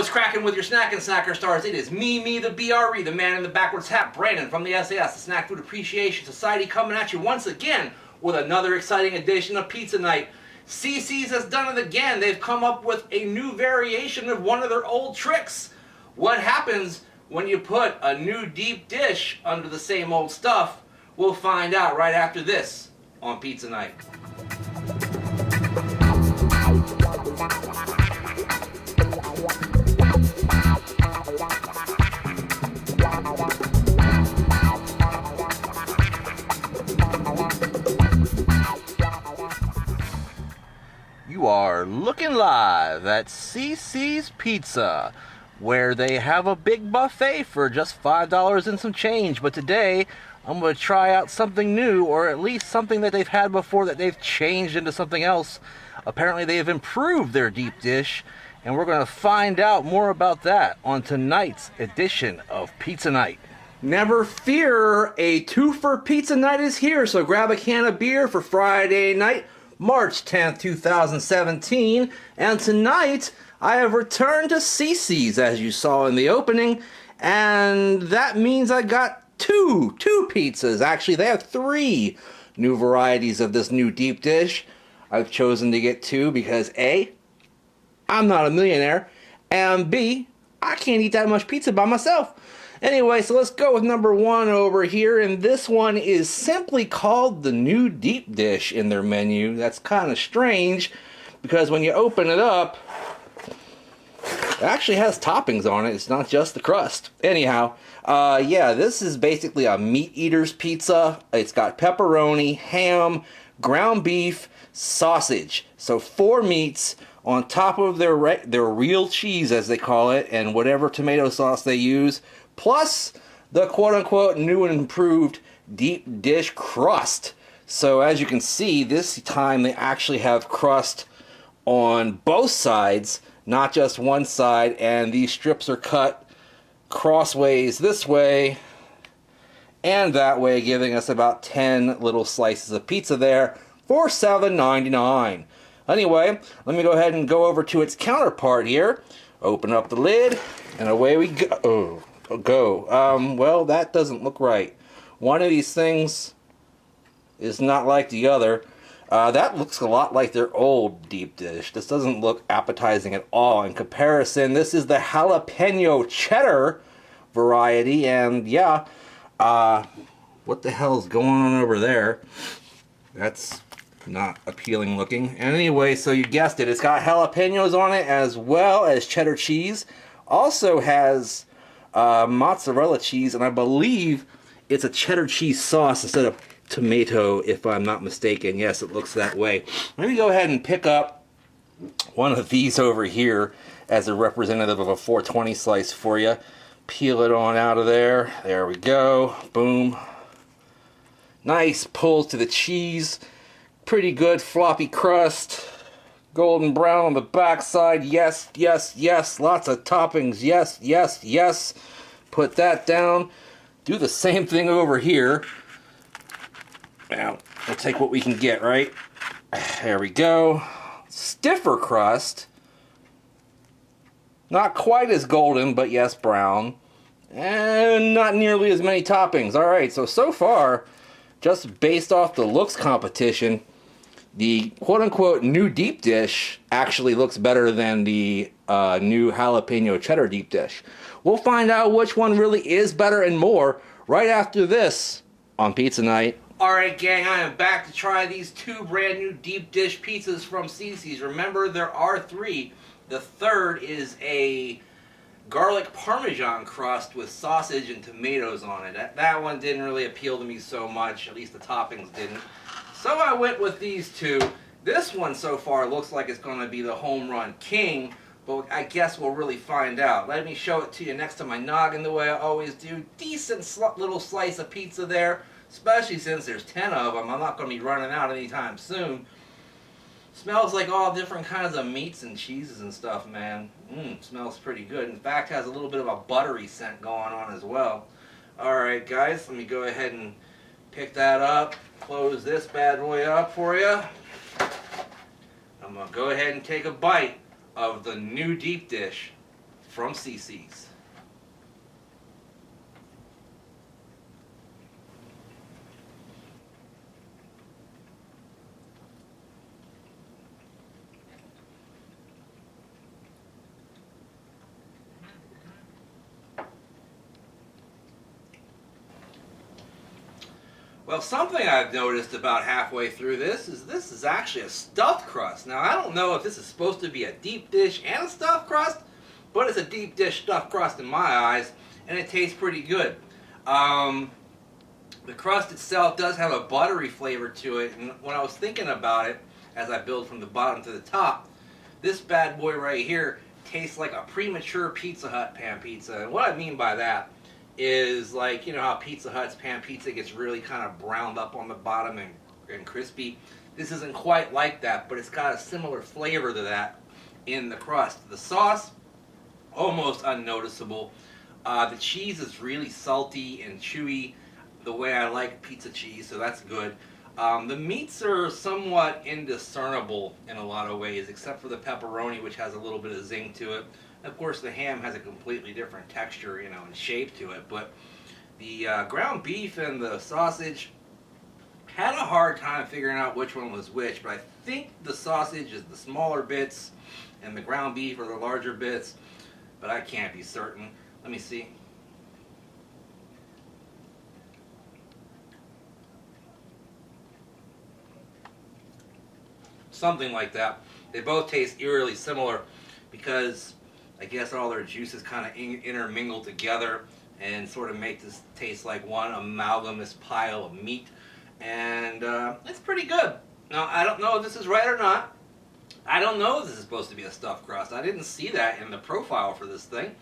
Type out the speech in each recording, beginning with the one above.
What's cracking with your snack and snacker stars? It is me, the BRE, the man in the backwards hat, Brandon from the sAs, the Snack Food Appreciation Society, coming at you once again with another exciting edition of Pizza Night. Cici's has done it again. They've come up with a new variation of one of their old tricks. What happens when you put a new deep dish under the same old stuff? We'll find out right after this on Pizza Night. You are looking live at Cici's Pizza, where they have a big buffet for just $5 and some change. But today, I'm going to try out something new, or at least something that they've had before that they've changed into something else. Apparently, they have improved their deep dish, and we're going to find out more about that on tonight's edition of Pizza Night. Never fear, a two-for Pizza Night is here, so grab a can of beer for Friday night, March 10th, 2017, and tonight I have returned to Cici's, as you saw in the opening, and that means I got two pizzas. Actually, they have three new varieties of this new deep dish. I've chosen to get two because A, I'm not a millionaire, and B, I can't eat that much pizza by myself. Anyway, so let's go with number one over here, and this one is simply called the new deep dish in their menu. That's kind of strange, because when you open it up, it actually has toppings on it. It's not just the crust. Anyhow, yeah, this is basically a meat eater's pizza. It's got pepperoni, ham, ground beef, sausage. So 4 meats on top of their real cheese, as they call it, and whatever tomato sauce they use, plus the quote-unquote new and improved deep dish crust. So as you can see, this time they actually have crust on both sides, not just one side, and these strips are cut crossways this way and that way, giving us about 10 little slices of pizza there for $7.99. Anyway, let me go ahead and go over to its counterpart here. Open up the lid, and away we go. Well, that doesn't look right. One of these things is not like the other. That looks a lot like their old deep dish. This doesn't look appetizing at all. In comparison, this is the Jalapeno Cheddar variety, and yeah, what the hell's going on over there? That's not appealing looking. And anyway, so you guessed it, it's got jalapenos on it as well as cheddar cheese. Also has mozzarella cheese, and I believe it's a cheddar cheese sauce instead of tomato, if I'm not mistaken. Yes, it looks that way. Let me go ahead and pick up one of these over here as a representative of a 420 slice for you. Peel it on out of there. There we go. Boom. Nice pull to the cheese. Pretty good floppy crust. Golden brown on the backside. Yes, yes, yes. Lots of toppings. Yes, yes, yes. Put that down. Do the same thing over here. Now, we'll take what we can get, right? There we go. Stiffer crust. Not quite as golden, but yes, brown. And not nearly as many toppings. Alright, so far, just based off the looks competition, the quote-unquote new deep dish actually looks better than the new jalapeno cheddar deep dish. We'll find out which one really is better and more right after this on Pizza Night. Alright gang, I am back to try these two brand new deep dish pizzas from Cici's. Remember, there are 3. The third is a garlic parmesan crust with sausage and tomatoes on it. That one didn't really appeal to me so much, at least the toppings didn't. So I went with these two. This one so far looks like it's going to be the home run king, but I guess we'll really find out. Let me show it to you next to my noggin the way I always do. Decent little slice of pizza there, especially since there's 10 of them. I'm not going to be running out anytime soon. Smells like all different kinds of meats and cheeses and stuff, man. Smells pretty good. In fact, has a little bit of a buttery scent going on as well. Alright guys, let me go ahead and pick that up. Close this bad boy up for you. I'm going to go ahead and take a bite of the new deep dish. from Cici's. Well, something I've noticed about halfway through this is actually a stuffed crust. Now, I don't know if this is supposed to be a deep dish and a stuffed crust, but it's a deep dish stuffed crust in my eyes, and it tastes pretty good. The crust itself does have a buttery flavor to it, and when I was thinking about it, as I build from the bottom to the top, this bad boy right here tastes like a premature Pizza Hut pan pizza. And what I mean by that is, like, you know how Pizza Hut's pan pizza gets really kind of browned up on the bottom and crispy? This isn't quite like that, but it's got a similar flavor to that in the crust. The sauce, almost unnoticeable. The cheese is really salty and chewy, the way I like pizza cheese, so that's good. The meats are somewhat indiscernible in a lot of ways, except for the pepperoni, which has a little bit of zing to it. Of course, the ham has a completely different texture, you know, and shape to it. But the ground beef and the sausage had a hard time figuring out which one was which. But I think the sausage is the smaller bits, and the ground beef are the larger bits. But I can't be certain. Let me see. Something like that. They both taste eerily similar because I guess all their juices kind of intermingle together and sort of make this taste like one amalgamous pile of meat. And it's pretty good. Now, I don't know if this is right or not. I don't know if this is supposed to be a stuffed crust. I didn't see that in the profile for this thing.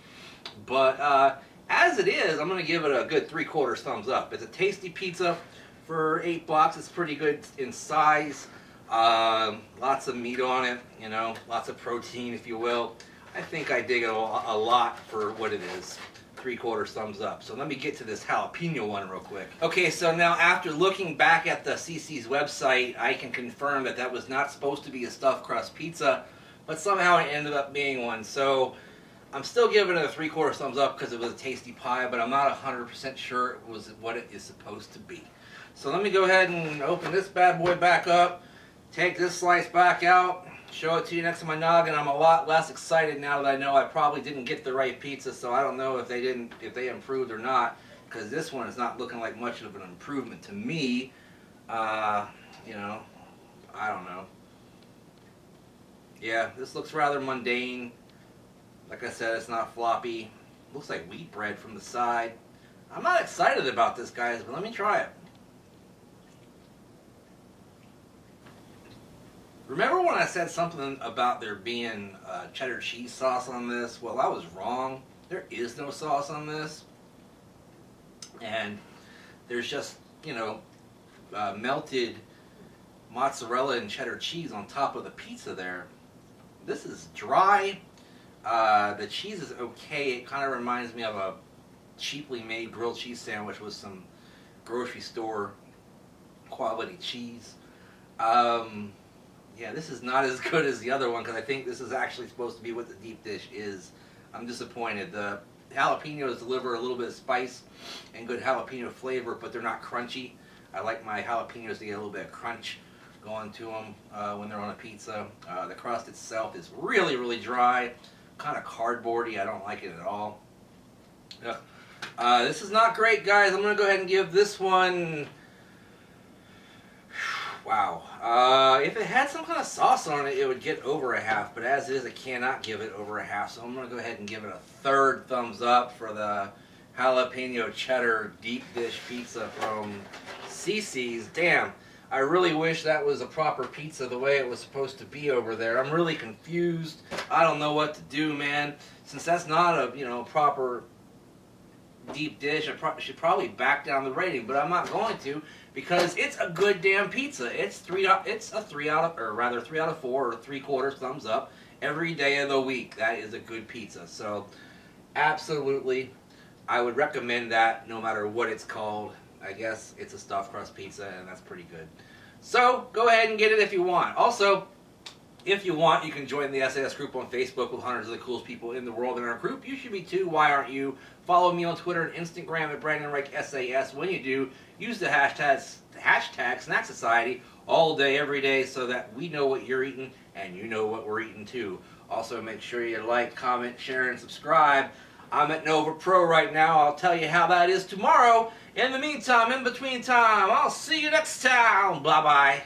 But as it is, I'm going to give it a good 3/4 thumbs up. It's a tasty pizza for $8. It's pretty good in size. Lots of meat on it, you know, lots of protein, if you will. I think I dig it a lot for what it is. 3/4 thumbs up. So let me get to this jalapeno one real quick. Okay, so now after looking back at the Cici's website, I can confirm that that was not supposed to be a stuffed crust pizza, but somehow it ended up being one. So I'm still giving it a 3/4 thumbs up because it was a tasty pie, but I'm not 100% sure it was what it is supposed to be. So let me go ahead and open this bad boy back up, take this slice back out, show it to you next to my noggin. I'm a lot less excited now that I know I probably didn't get the right pizza, so I don't know if they improved or not, because this one is not looking like much of an improvement to me. You know, I don't know. Yeah, this looks rather mundane. Like I said, it's not floppy. Looks like wheat bread from the side. I'm not excited about this, guys, but let me try it. Remember when I said something about there being cheddar cheese sauce on this? Well, I was wrong. There is no sauce on this. And there's just, you know, melted mozzarella and cheddar cheese on top of the pizza there. This is dry. The cheese is okay. It kind of reminds me of a cheaply made grilled cheese sandwich with some grocery store quality cheese. Yeah, this is not as good as the other one because I think this is actually supposed to be what the deep dish is. I'm disappointed. The jalapenos deliver a little bit of spice and good jalapeno flavor, but they're not crunchy. I like my jalapenos to get a little bit of crunch going to them when they're on a pizza. The crust itself is really, really dry, kind of cardboardy. I don't like it at all. This is not great, guys. I'm going to go ahead and give this one... Wow. If it had some kind of sauce on it, it would get over a half, but as is, I cannot give it over a half, so I'm going to go ahead and give it a 3rd thumbs up for the Jalapeno Cheddar deep dish pizza from Cici's. Damn, I really wish that was a proper pizza the way it was supposed to be over there. I'm really confused. I don't know what to do, man. Since that's not a, you know, proper deep dish, I should probably back down the rating, but I'm not going to because it's a good damn pizza. It's a 3 out of 4 or 3/4 thumbs up every day of the week. That is a good pizza. So absolutely, I would recommend that no matter what it's called. I guess it's a stuffed crust pizza, and that's pretty good. So go ahead and get it if you want. Also, If you want, you can join the sAs group on Facebook with hundreds of the coolest people in the world in our group. You should be too. Why aren't you? Follow me on Twitter and Instagram at Brandon Reich SAS. When you do, use the hashtag Snack Society all day, every day, so that we know what you're eating and you know what we're eating too. Also, make sure you like, comment, share, and subscribe. I'm at Nova Pro right now. I'll tell you how that is tomorrow. In the meantime, in between time, I'll see you next time. Bye-bye.